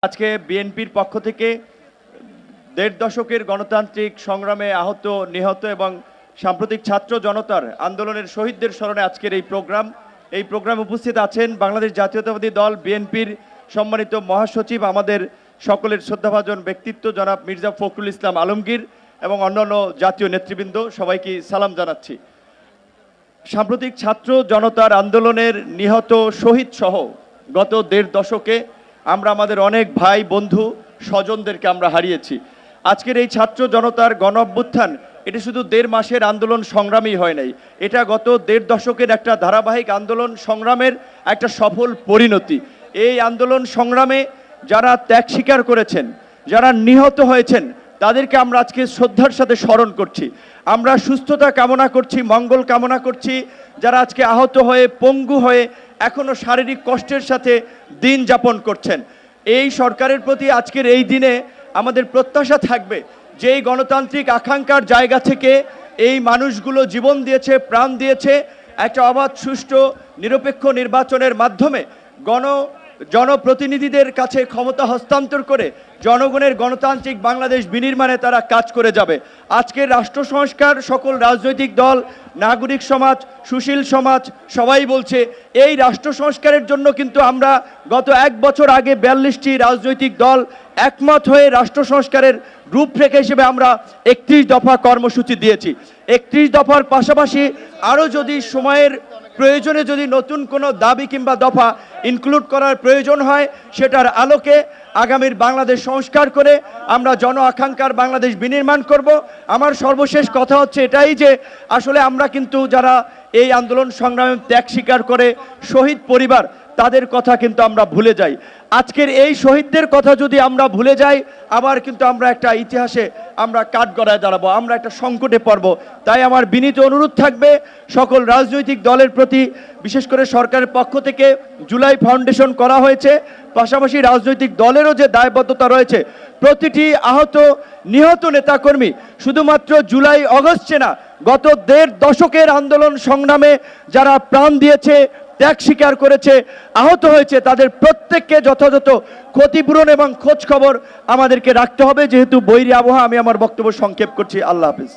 আজকে বিএনপির পক্ষ থেকে দেড় দশকের গণতান্ত্রিক সংগ্রামে আহত নিহত এবং সাম্প্রতিক ছাত্র জনতার আন্দোলনের শহীদদের স্মরণে আজকের এই প্রোগ্রামে উপস্থিত আছেন বাংলাদেশ জাতীয়তাবাদী দল বিএনপির সম্মানিত মহাসচিব, আমাদের সকলের শ্রদ্ধাভাজন ব্যক্তিত্ব জনাব মির্জা ফখরুল ইসলাম আলমগীর এবং অন্যান্য জাতীয় নেতৃবৃন্দ। সবাইকে সালাম জানাচ্ছি। সাম্প্রতিক ছাত্র জনতার আন্দোলনের নিহত শহীদ সহ গত দেড় দশকে আমরা আমাদের অনেক ভাই বন্ধু স্বজনদেরকে আমরা হারিয়েছি। আজকের এই ছাত্র জনতার গণ অভ্যুত্থান এটা শুধু দেড় মাসের আন্দোলন সংগ্রামই হয় নাই, এটা গত দেড় দশকের একটা ধারাবাহিক আন্দোলন সংগ্রামের একটা সফল পরিণতি। এই আন্দোলন সংগ্রামে যারা ত্যাগ স্বীকার করেছেন, যারা নিহত হয়েছেন, তাদেরকে আমরা আজকে শ্রদ্ধার সাথে স্মরণ করছি। আমরা সুস্থতা কামনা করছি, মঙ্গল কামনা করছি। যারা আজকে আহত হয়ে পঙ্গু হয়ে এখনো শারীরিক কষ্টের সাথে দিন যাপন করছেন, এই সরকারের প্রতি আজকের এই দিনে আমাদের প্রত্যাশা থাকবে যে এই গণতান্ত্রিক আকাঙ্ক্ষার জায়গা থেকে এই মানুষগুলো জীবন দিয়েছে, প্রাণ দিয়েছে, একটা অবাধ সুষ্ঠু নিরপেক্ষ নির্বাচনের মাধ্যমে জনপ্রতিনিধিদের কাছে ক্ষমতা হস্তান্তর করে জনগণের গণতান্ত্রিক বাংলাদেশ বিনির্মাণে তারা কাজ করে যাবে। আজকের রাষ্ট্র সংস্কার সকল রাজনৈতিক দল, নাগরিক সমাজ, সুশীল সমাজ সবাই বলছে এই রাষ্ট্র সংস্কারের জন্য কিন্তু আমরা গত এক বছর আগে 42টি রাজনৈতিক দল একমত হয়ে রাষ্ট্র সংস্কারের রূপরেখা হিসেবে আমরা 31 দফা কর্মসূচি দিয়েছি। 31 দফার পাশাপাশি আরও যদি সময়ের প্রয়োজনে যদি নতুন কোনো দাবি কিংবা দফা ইনক্লুড করার প্রয়োজন হয়, সেটার আলোকে আগামীর বাংলাদেশ সংস্কার করে আমরা জন আকাঙ্ক্ষার বাংলাদেশ বিনির্মাণ করব। আমার সর্বশেষ কথা হচ্ছে এটাই যে আসলে আমরা কিন্তু যারা এই আন্দোলন সংগ্রামে ত্যাগ স্বীকার করে শহীদ পরিবার, তাদের কথা কিন্তু আমরা ভুলে যাই। আজকের এই শহীদদের কথা যদি আমরা ভুলে যাই, আবার কিন্তু আমরা একটা ইতিহাসে আমরা কাঠগড়ায় দাঁড়াবো, আমরা একটা সংকটে পড়ব। তাই আমার বিনীত অনুরোধ থাকবে সকল রাজনৈতিক দলের প্রতি, বিশেষ করে সরকারের পক্ষ থেকে জুলাই ফাউন্ডেশন করা হয়েছে, পাশাপাশি রাজনৈতিক দলেরও যে দায়বদ্ধতা রয়েছে, প্রতিটি আহত নিহত নেতাকর্মী শুধুমাত্র জুলাই অগস্টে না, গত দেড় দশকের আন্দোলন সংগ্রামে যারা প্রাণ দিয়েছে, ত্যাগ স্বীকার করেছে, আহত হয়েছে, তাদের প্রত্যেককে যথাযথ ক্ষতিপূরণ এবং খোঁজ খবর আমাদেরকে রাখতে হবে। যেহেতু বৈরী আবহাওয়া, আমি আমার বক্তব্য সংক্ষেপ করছি। আল্লাহ হাফিজ।